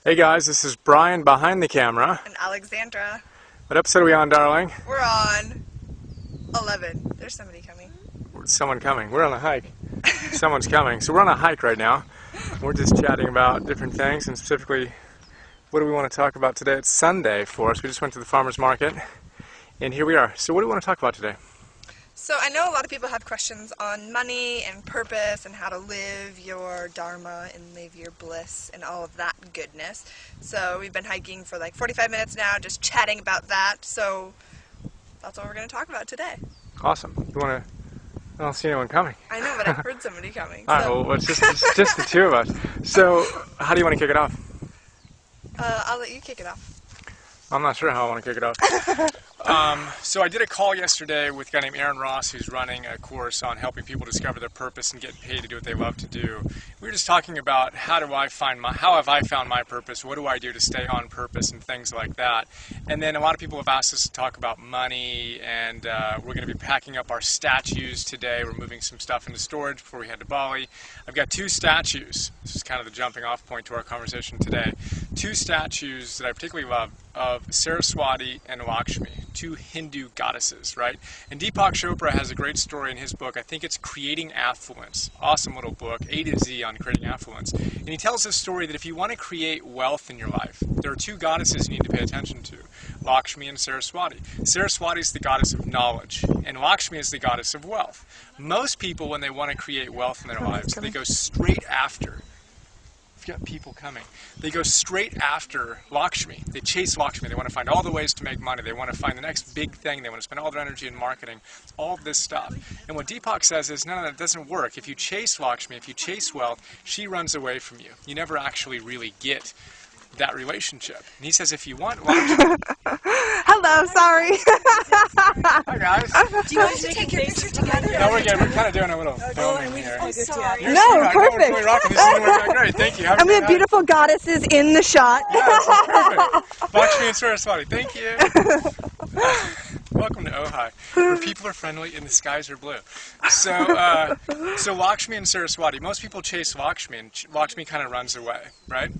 Hey guys, this is Brian behind the camera. And Alexandra. What episode are we on, darling? We're on 11. There's somebody coming. Someone coming. We're on a hike. Someone's coming. So we're on a hike right now. We're just chatting about different things, and specifically, what do we want to talk about today? It's Sunday for us. We just went to the farmer's market, and here we are. So what do we want to talk about today? So I know a lot of people have questions on money and purpose and how to live your dharma and live your bliss and all of that goodness. So we've been hiking for like 45 minutes now, just chatting about that. So that's what we're going to talk about today. Awesome. You want to? I don't see anyone coming. I know, but I heard somebody coming. All right, well, it's just the two of us. So how do you want to kick it off? I'll let you kick it off. I'm not sure how I want to kick it off. So I did a call yesterday with a guy named Aaron Ross, who's running a course on helping people discover their purpose and get paid to do what they love to do. We were just talking about how have I found my purpose, what do I do to stay on purpose, and things like that. And then a lot of people have asked us to talk about money, and we're going to be packing up our statues today. We're moving some stuff into storage before we head to Bali. I've got two statues. This is kind of the jumping off point to our conversation today. Two statues that I particularly love of Saraswati and Lakshmi, two Hindu goddesses, right? And Deepak Chopra has a great story in his book. I think it's Creating Affluence. Awesome little book, A to Z on creating affluence. And he tells this story that if you want to create wealth in your life, there are two goddesses you need to pay attention to, Lakshmi and Saraswati. Saraswati is the goddess of knowledge, and Lakshmi is the goddess of wealth. Most people, when they want to create wealth in their lives, they go straight after. Got people coming. They go straight after Lakshmi. They chase Lakshmi. They want to find all the ways to make money. They want to find the next big thing. They want to spend all their energy in marketing, all of this stuff. And what Deepak says is, no, that doesn't work. If you chase Lakshmi, if you chase wealth, she runs away from you. You never actually really get that relationship. And he says, if you want Lakshmi... Hello, sorry. Hi, guys. Do you want to take your picture together? No, we're good. We're kind of doing a little filming here. I'm sorry. You're No, sweetheart. perfect. We're totally rocking. This is working out great. Thank you. Have a And we great have night. beautiful goddesses in the shot. Yes, perfect. Lakshmi and Saraswati, thank you. Welcome to Ojai, where people are friendly and the skies are blue. So Lakshmi and Saraswati, most people chase Lakshmi, and Lakshmi kind of runs away, right?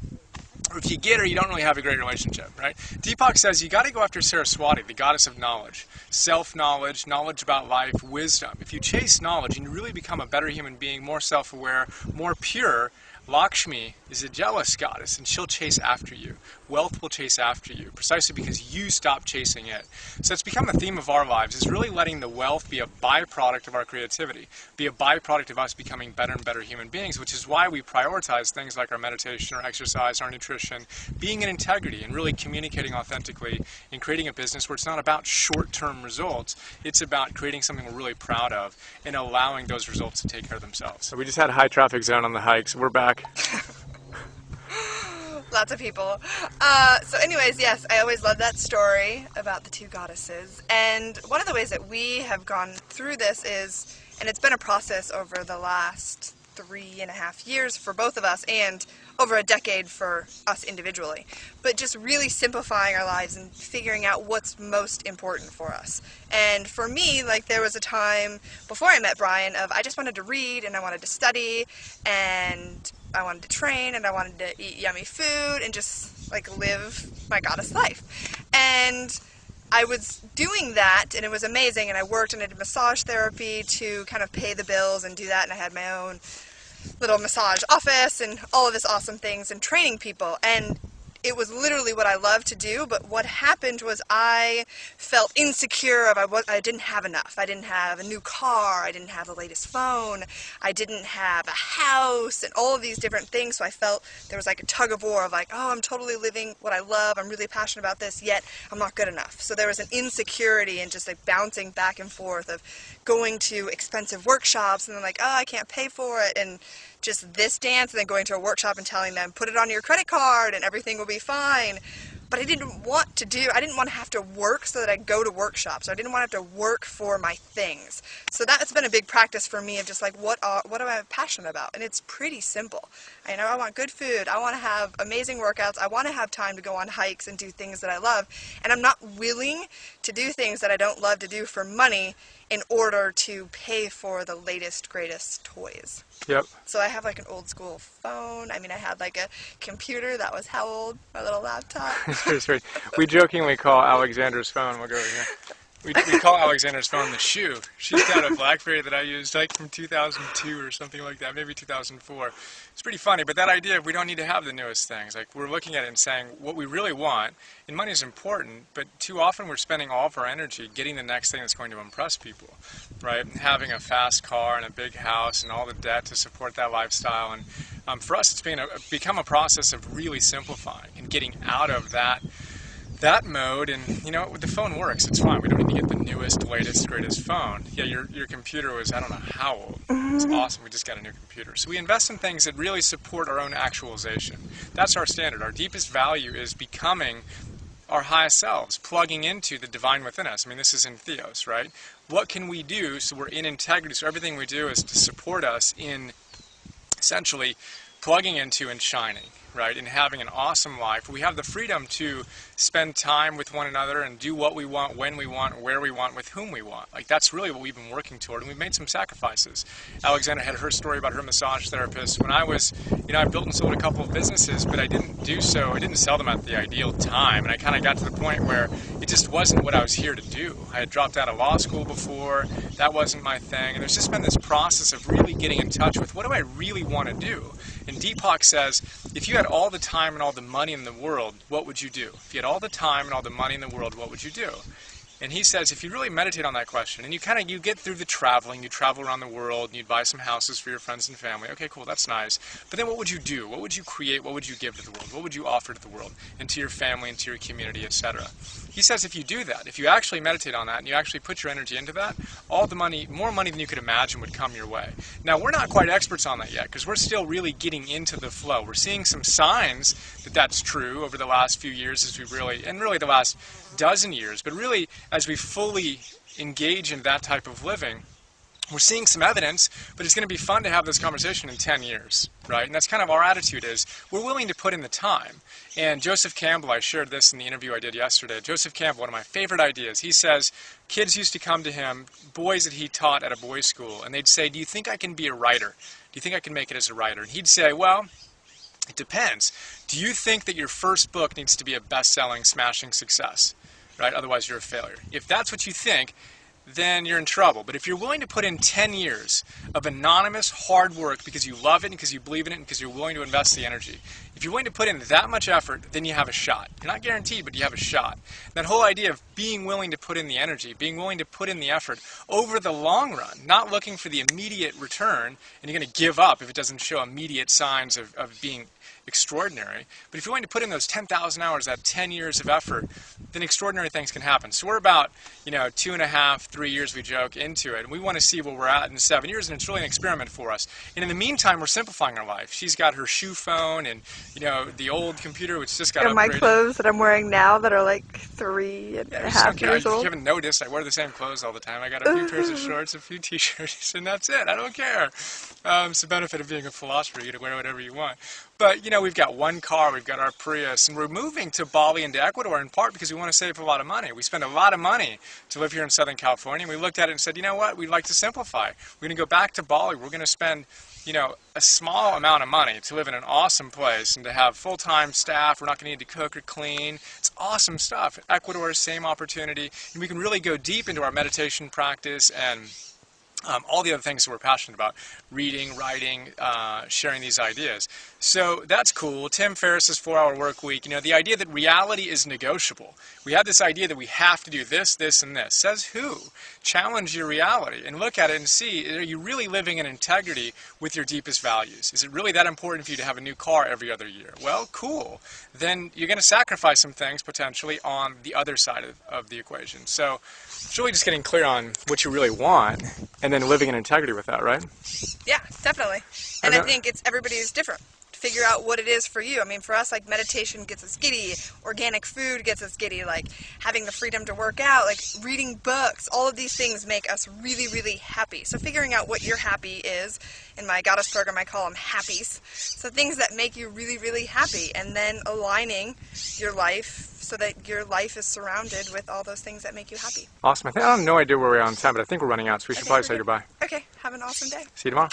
If you get her, you don't really have a great relationship, right? Deepak says you got to go after Saraswati, the goddess of knowledge, self-knowledge, knowledge about life, wisdom. If you chase knowledge and you really become a better human being, more self-aware, more pure, Lakshmi is a jealous goddess, and she'll chase after you. Wealth will chase after you, precisely because you stop chasing it. So it's become a theme of our lives, is really letting the wealth be a byproduct of our creativity, be a byproduct of us becoming better and better human beings, which is why we prioritize things like our meditation, our exercise, our nutrition, being in integrity, and really communicating authentically, and creating a business where it's not about short-term results, it's about creating something we're really proud of, and allowing those results to take care of themselves. So we just had a high traffic zone on the hike, so we're back. Lots of people. So anyways, yes, I always love that story about the two goddesses. And one of the ways that we have gone through this is, and it's been a process over the last 3.5 years for both of us and over a decade for us individually, but just really simplifying our lives and figuring out what's most important for us. And for me, like, there was a time before I met Brian of I just wanted to read and I wanted to study and I wanted to train and I wanted to eat yummy food and just like live my goddess life. And I was doing that and it was amazing, and I worked and I did massage therapy to kind of pay the bills and do that, and I had my own little massage office and all of this awesome things and training people, and it was literally what I love to do. But what happened was I felt insecure of I didn't have enough. I didn't have a new car, I didn't have the latest phone, I didn't have a house and all of these different things. So I felt there was like a tug of war of like, oh, I'm totally living what I love, I'm really passionate about this, yet I'm not good enough. So there was an insecurity and just like bouncing back and forth of going to expensive workshops and then like, oh, I can't pay for it, and just this dance, and then going to a workshop and telling them, put it on your credit card and everything will be fine. but I didn't want to have to work so that I go to workshops. I didn't want to have to work for my things. So that's been a big practice for me of just like, what do I have passion about? And it's pretty simple. I want good food. I want to have amazing workouts. I want to have time to go on hikes and do things that I love. And I'm not willing to do things that I don't love to do for money in order to pay for the latest, greatest toys. Yep. So I have like an old school phone. I had like a computer that was how old? My little laptop. Seriously, we jokingly call Alexander's phone. We'll go over here. We call Alexander's phone the shoe. She's got a BlackBerry that I used like from 2002 or something like that, maybe 2004. It's pretty funny, but that idea of we don't need to have the newest things. Like, we're looking at it and saying what we really want, and money is important, but too often we're spending all of our energy getting the next thing that's going to impress people, right? And having a fast car and a big house and all the debt to support that lifestyle. And for us, it's become a process of really simplifying and getting out of that mode. And the phone works, it's fine. We don't need to get the newest, latest, greatest phone. Yeah, your computer was, I don't know how old. It's awesome. We just got a new computer. So we invest in things that really support our own actualization. That's our standard. Our deepest value is becoming our highest selves, plugging into the divine within us. This is in Theos, right? What can we do so we're in integrity? So everything we do is to support us in essentially plugging into and shining, right, and having an awesome life. We have the freedom to spend time with one another and do what we want, when we want, where we want, with whom we want. Like, that's really what we've been working toward, and we've made some sacrifices. Alexandra had her story about her massage therapist. When I was, I built and sold a couple of businesses, but I didn't sell them at the ideal time, and I kind of got to the point where it just wasn't what I was here to do. I had dropped out of law school before. That wasn't my thing, and there's just been this process of really getting in touch with what do I really want to do. And Deepak says, if you had all the time and all the money in the world, what would you do? If you had all the time and all the money in the world, what would you do? And he says, if you really meditate on that question, and you get through the traveling, you travel around the world, and you'd buy some houses for your friends and family. Okay, cool, that's nice. But then what would you do? What would you create? What would you give to the world? What would you offer to the world and to your family and to your community, etc.? He says if you do that, if you actually meditate on that and you actually put your energy into that, all the money, more money than you could imagine would come your way. Now, we're not quite experts on that yet because we're still really getting into the flow. We're seeing some signs that that's true over the last few years as we really the last dozen years, but really as we fully engage in that type of living, we're seeing some evidence, but it's going to be fun to have this conversation in 10 years, right? And that's kind of our attitude is we're willing to put in the time. And Joseph Campbell, I shared this in the interview I did yesterday. Joseph Campbell, one of my favorite ideas, he says kids used to come to him, boys that he taught at a boys' school, and they'd say, do you think I can be a writer? Do you think I can make it as a writer? And he'd say, well, it depends. Do you think that your first book needs to be a best-selling, smashing success? Right? Otherwise, you're a failure. If that's what you think, then you're in trouble. But if you're willing to put in 10 years of anonymous hard work because you love it and because you believe in it and because you're willing to invest the energy, if you're willing to put in that much effort, then you have a shot. You're not guaranteed, but you have a shot. That whole idea of being willing to put in the energy, being willing to put in the effort over the long run, not looking for the immediate return, and you're going to give up if it doesn't show immediate signs of being extraordinary. But if you're willing to put in those 10,000 hours, that 10 years of effort, then extraordinary things can happen. So we're about, 2.5, 3 years, we joke, into it. And we want to see where we're at in 7 years, and it's really an experiment for us. And in the meantime, we're simplifying our life. She's got her shoe phone and, the old computer, which just got upgraded. And my clothes that I'm wearing now that are like 3.5 years old. You haven't noticed, I wear the same clothes all the time. I got a few pairs of shorts, a few t-shirts, and that's it. I don't care. It's the benefit of being a philosopher. You get to wear whatever you want. But, we've got one car, we've got our Prius, and we're moving to Bali and to Ecuador in part because we want to save a lot of money. We spend a lot of money to live here in Southern California, and we looked at it and said, you know what, we'd like to simplify. We're going to go back to Bali. We're going to spend, a small amount of money to live in an awesome place and to have full-time staff. We're not going to need to cook or clean. It's awesome stuff. Ecuador, same opportunity, and we can really go deep into our meditation practice and all the other things that we're passionate about, reading, writing, sharing these ideas. So that's cool. Tim Ferriss's 4-Hour Work Week, the idea that reality is negotiable. We have this idea that we have to do this, this, and this. Says who? Challenge your reality and look at it and see, are you really living in integrity with your deepest values? Is it really that important for you to have a new car every other year? Well, cool. Then you're going to sacrifice some things potentially on the other side of the equation. So it's really just getting clear on what you really want and then living in integrity with that, right? Yeah, definitely. And I think everybody is different. figure out what it is for you. I mean, for us, like, meditation gets us giddy, organic food gets us giddy, like having the freedom to work out, like reading books, all of these things make us really, really happy. So figuring out what your happy is, in my goddess program I call them happies, so things that make you really, really happy, and then aligning your life so that your life is surrounded with all those things that make you happy. Awesome. I have no idea where we are on time, but I think we're running out, so we should probably say goodbye. Okay, have an awesome day. See you tomorrow.